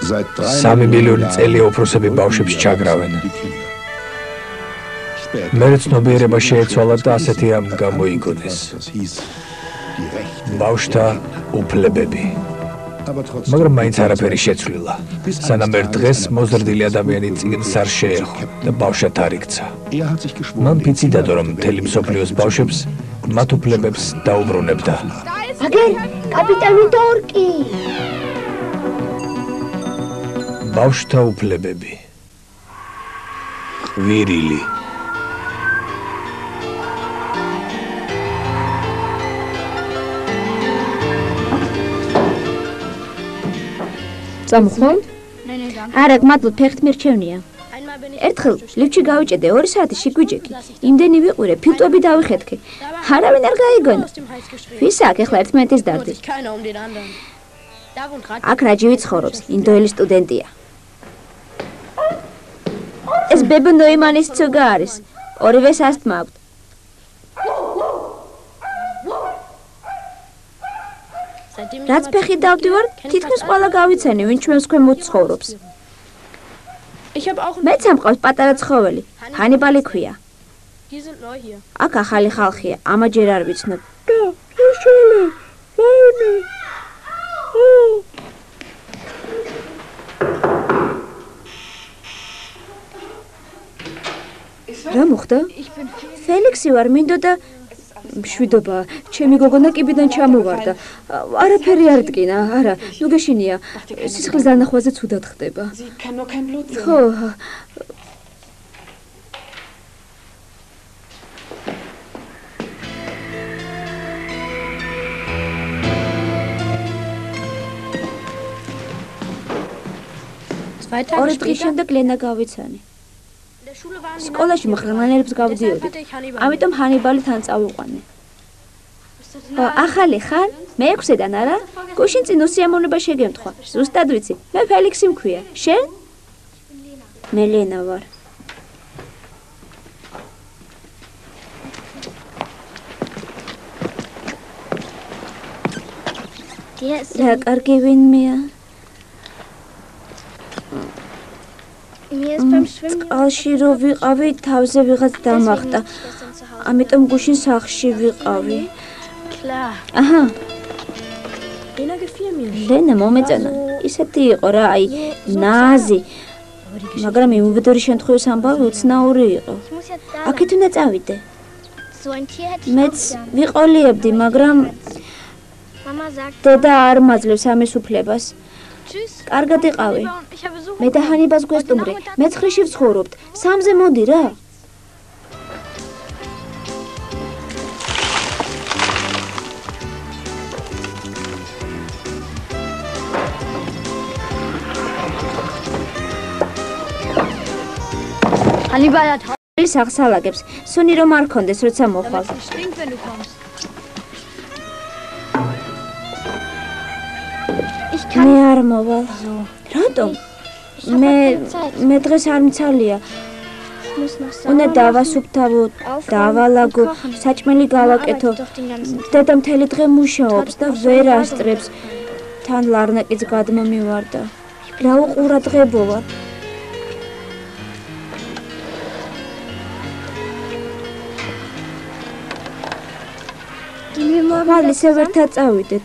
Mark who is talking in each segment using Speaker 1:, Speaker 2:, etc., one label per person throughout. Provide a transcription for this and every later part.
Speaker 1: 3 მილიონი წელია უფროსები ბავშვებს ჩაგრავენ. მერე ცნობიერება შეეცვალა და ასეთი რამ გამოიგონეს. ბავშვთა უფლებები. მაგრამ მაინც არაფერი შეცვლილა. სანამ ერთ დღეს მოზრდილი ადამიანი წიგნს არ შეეხო და ბავშვად არ იქცა. მან ფიცი დადო, რომ მთელი მსოფლიოს ბავშვებს მათ უფლებებს დაუბრუნებდა.
Speaker 2: აგენ, კაპიტანი დორკი!
Speaker 1: ბავშვთა უფლებები. ყვირილი.
Speaker 2: Სამხმოვ? არა, გმადლობ, ფეხით მირჩევნია. ერთხელ ლიფტში გავიჭედე 2 საათი შეგვიჯექი. იმდენი ვიყურე, ფილტვები დავიხეთქე. არავინ არ გაიგონა. ვის აქ ახლა ერთმანეთის დარდი? აქ რაჯივი ცხოვრობს, ინდოელი სტუდენტია. ეს ბებო ნოიმანის ცუგა არის. ორივეს ასთმა აქვთ. რაც ფეხით დავდივარ, თითქმის ყველა გავიცანი, ვინ ჩვენს ქვემოთ ცხოვრობს. მეც ამყავს პატარა ცხოველი, ჰანიბალი ქვია. აქ ახალი ხალხია, ამაჯერ არ ვიცნობ. რა მოხდა? ფელიქსი ვარ, მინდოდა მშვიდობა, ჩემი გოგონა კიბიდან ჩამოვარდა. არაფერი არ დგინა, არა, ნუ გეშინია. სისხლის დანახვაზე ცუდად ხდება. ხო. ორი დღის შემდეგ ლენა გავიცანი. სკოლაში მხრანელებს გავდიოდით, ამიტომ ჰანიბალი თან წავიყვანე. ახალი ხარ? მე-6-დან არა? გუშინ წინ უსიამოვნება შეგემთხვა. ზუსტად ვიცი, მე ფელიქსი მქვია. შენ? მე ლენა ვარ. რა კარგი ვინმეა? წყალში რო ვიყავი, თავზე ვიღაც დამახტა. ამიტომ გუშინ სახლში ვიყავი. აჰა. ლენა მომეწონა. ისეთი იყო რა, აი, ნაზი. მაგრამ იმუბედური შემთხვევის ამბავი უცნაური იყო. აქეთ უნდა წავიდე. მეც ვიყოლიებდი, მაგრამ დედა არ მაძლევს ამის უფლებას. კარგად იყავი. მე და ჰანიბას გვესტუმრე, მე-9-ში ვცხოვრობთ. 3-ზე მოდი რა. ჰანიბალა თავის აღსალაგებს, სუნი რომ არ ქონდეს, როცა მოხვალ. მე არ მოვალ. რატომ? მე დღეს არ მცალია. უნდა დავასუფთავო, დავალაგო, საჭმელი გავაკეთო. დედა მთელი დღე მუშაობს და ვერ ასწრებს. თან ლარნაკიც გადმომივარდა. რა უყურადღებო ვარ. ხვალ ისე ვერთა წავიდეთ.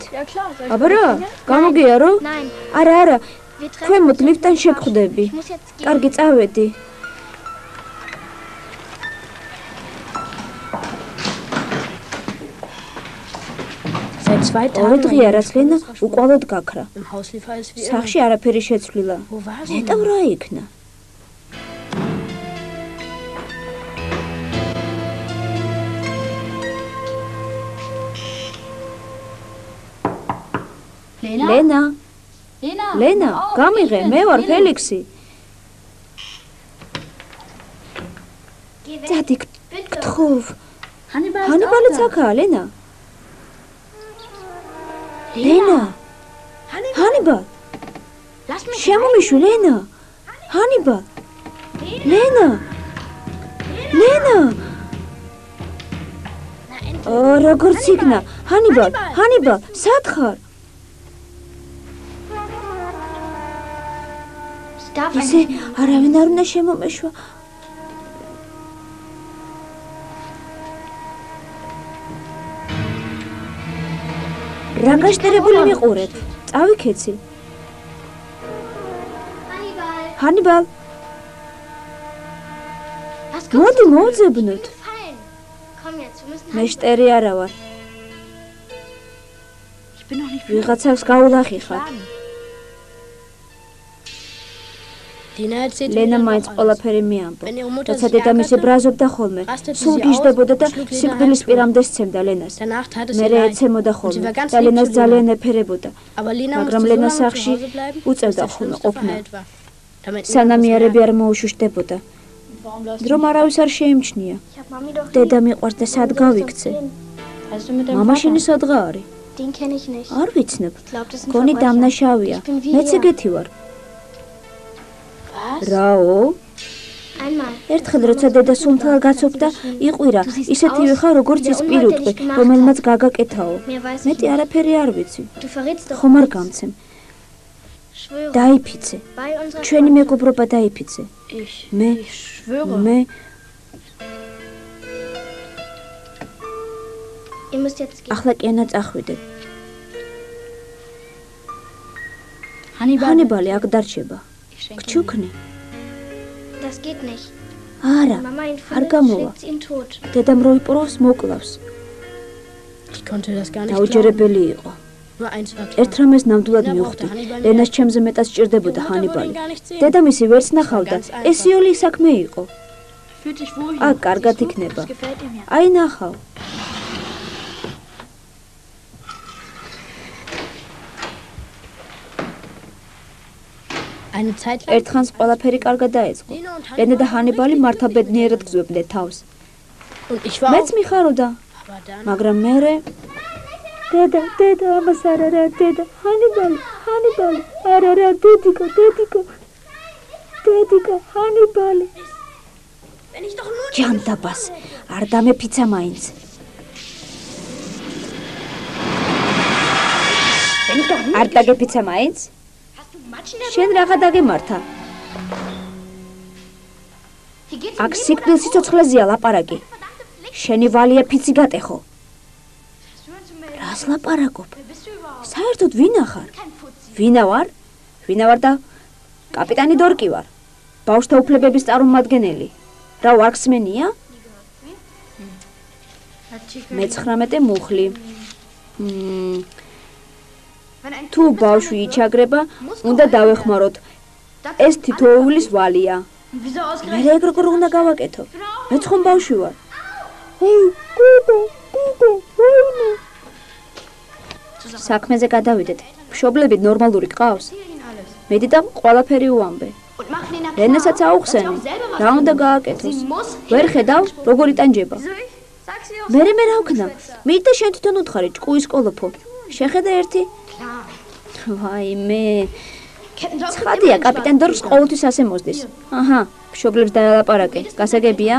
Speaker 2: აბა რა? გამოგია რო? არა, ქვემოთ ლიფტთან შეგხვდები. კარგი, წავედი. ორი დღეა რაც ლენა უკვალოდ გაქრა. სახლში არაფერი შეცვლილა. ნეტავ რა იქნა? ლენა, გამიღე, მე ვარ ფელიქსი. დადი, გთხოვ. ჰანიბალიც აქაა, ლენა. ჰანიბალ. შემომიშვი, ლენა. ჰანიბალ. ლენა. როგორც იქნა, ჰანიბალ, სად ხარ? ისე არავინ არ უნდა შემომეშვა. რა გაშტერებული მიყურეთ? წავიქეცი. ჰანიბალ. მოდი მოძებნოთ. მე შტერი არა ვარ. ვიღაცას გაულახი ხარ. ლენა მაინც ყველაფერი მიამბო. როცა დედამისი ბრაზობდა ხოლმე, სულ გიждდებოდა და სიკვდილის პირამდე სცემდა ლენას. მერე ეცემოდა ხოლმე და ლენას ძალიან ეფერებოდა. მაგრამ ლენა სახლში უწევდა ხოლმე ყოფნა. სანამიარები არ მოუშუშდებოდა. დრომ არავის არ შეიმჩნია. დედა მიყვარს და სად გავიქცე? მამა შენი სადღა არის? არ ვიცნებ. გონი დამნაშავეა. მეც ეგეთი ვარ. რაო? ერთხელ როცა დედა სულთალ გაცოფდა, იყვირა, ისეთივე ხარ როგორც ის პირუტყვი, რომელმაც გაგაკეთაო. მეტი არაფერი არ ვიცი. ხომ არ გამცემ. დაიფიცე. ჩვენი მეგობრობა დაიფიცე. მე ახლა კენა წახვიდე. ჰანიბალი აქ დარჩება. გჩუქნი. არა, არ გამოვა. დედამ როიპროს მოკლავს. დაუჯერებელი იყო. ერთ რამეს ნამდვილად მივხვდი. ლენას ჩემზე მეტად სჭირდებოდა ჰანიბალი. დედამისი ვერც ნახავდა. ეს იოლი საქმე იყო. აქ კარგად იქნება. აი ნახავ. ერთხანს ყველაფერი კარგად დაეწყო. ლენა და ჰანიბალი მართა ბედნიერად გზვებდნენ თავს. მეც მიხარობდა. მაგრამ მერე დედა, ამას არ არა, დედა, ჰანიბალი, არა, დედიკო, ჰანიბალი. ჯანდაბას, არ დამეფიცა მაინც. არ დაგეფიცა მაინც? შენ რაღა დაგემართა? აქ სიკვდილ სიცოცხლეზეა ლაპარაკი. შენი ვალია ფიცი გატეხო. რას ლაპარაკობ? საერთოდ ვინა ხარ? ვინა ვარ და კაპიტანი დორკი ვარ. ბავშვთა უფლებების წარმომადგენელი. რა ვარქსმენია? მე-19 მუხლი. თუ ბავშვი იჩაგრება, უნდა დავეხმაროთ. ეს თითოეულის ვალია. მე როგორ უნდა გავაკეთო? მეც ხომ ბავშვი ვარ. დედო, ვაიმე. საქმეზე გადავიდეთ. მშობლები ნორმალური გყავს? მედიტამ ყველაფერი უამბე. ლენასაც აუხსენი. რა უნდა გააკეთოს? ვერ ხედავ, როგორ იტანჯება. მე რა ვქნა? მიდდა შენ თვითონ უთხარი ჭკუის კოლოფო. შეხედე ერთი? ვაიმე. ცხადია, კაპიტან დორკს ყოველთვის ასე მოსდის. აჰა, მშობლებს დაელაპარაკე. გასაგებია?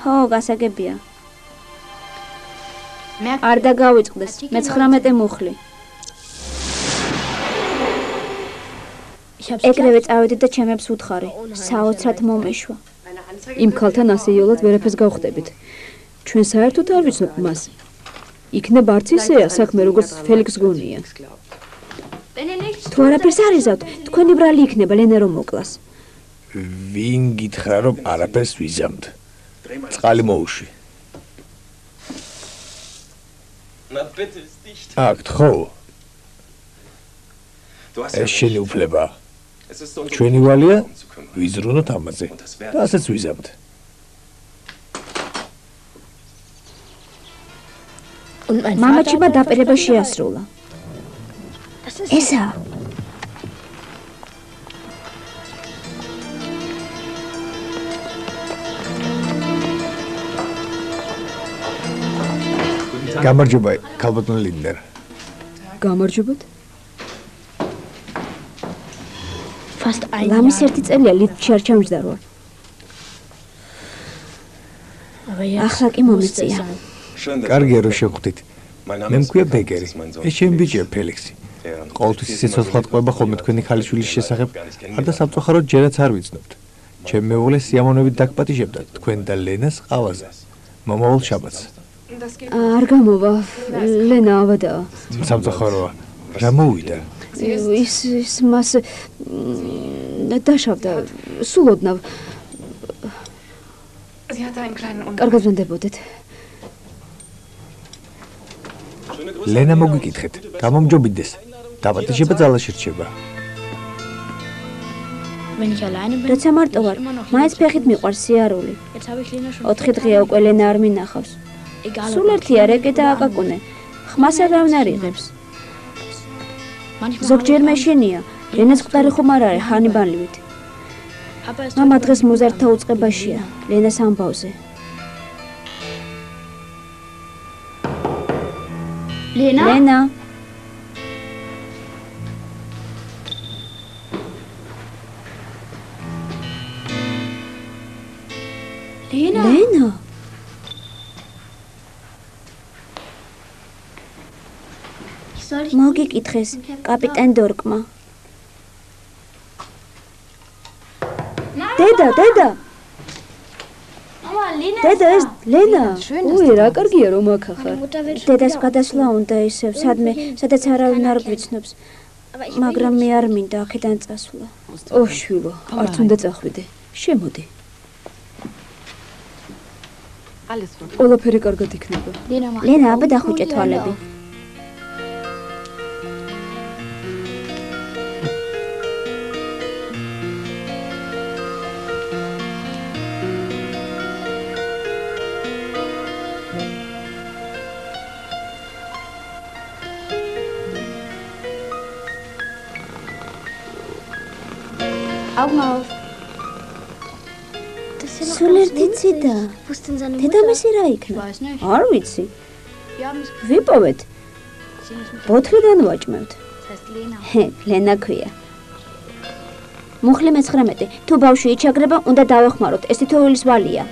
Speaker 2: ხო, გასაგებია. არ დაგავიწყდეს, მე-19 მუხლი. ეგრევე წავედი და ჩემებს უთხარი, საოცრად მომეშვა. იმ ქალთან ასე იოლად ვერაფერს გავხდებით. ჩვენ საერთოდ არ ვიცნობ მას. იქნება არც ისეა საქმე, როგორც ფელიქს გონია. თუ არაფერს არ იზავთ, თქვენი ბრალი იქნება ლენა რომ მოკლას.
Speaker 1: ვინ გითხრა რომ არაფერს ვიზამთ? წყალი მოუში. აქ ხო. ეს შენი უფლება. ჩვენი ვალია ვიზრუნოთ ამაზე. და ასეც ვიზამთ.
Speaker 2: მამაჩიმა დაპირება შეასრულა. ესა
Speaker 1: გამარჯობა, ქალბატონ ლინდერ.
Speaker 2: გამარჯობათ. ლამის ერთი წელია ლიფტში არ ჩამჯდარო. ახლა კი მომეწია.
Speaker 1: კარგია რომ შევხვდით. მე მქვია ბეკერი. ეს ჩემი ბიჭია ფელიქსი. ყოველთვის ისე ცოცხლად ყვება ხოლმე თქვენი ქალიშვილის შესახებ, არდა სამწუხაროდ ჯერაც არ ვიცნობთ. ჩემ მეუღლე სიამოვნებით დაგპატიჟებდა თქვენ და ლენას ყავაზე. მომავალ შაბათს.
Speaker 2: არ გამოვა, ლენა ავადა.
Speaker 1: სამწუხაროა. რა მოვიდა?
Speaker 2: ის მას დაშავდა, სულ ოდნავ. კარგად ვენდებოდეთ.
Speaker 1: ლენა მოგიკითხეთ, გამომჯობინდეს. დაპატიჟება ძალაში რჩება.
Speaker 2: როცა მარტო ვარ, მაინც ფეხით მიყვარს სიარული. 4 დღეა უკვე ლენა არ მინახავს. სულ ერთია რეკე და აკაკუნე. ხმას არავინ არ იღებს. ზოგჯერ მეშენია, ლენას მკვდარი ხომ არ არის ჰანიბალივით. მამა დღეს მოზარდთა უწყებაშია, ლენას ამბავზე. ლენა ლენა მოგიკითხეს კაპიტან დორკმა. დედა ეს ლენა. უი, რა კარგია რომ აქახარ. დედას გადასვლა უნდა ისევ, სადაც არავინ არ გვიცნობს. მაგრამ მე არ მინდა აქედან წასვლა. ო შვილო, არც უნდა წახვიდე. შემოდი. ყველაფერი კარგად იქნება. ლენა, აბა დახუჭე თვალები. Augen auf. სულ ერთი ციდა. დედამისი რა იქნა? არ ვიცი. ვიპოვეთ. ბოთლიდან ვაჭმევთ. ლენა ქვია. მუხლი მე-19. თუ ბავშვი იჩაგრება, უნდა დავეხმაროთ. ეს თითოეულის ვალია.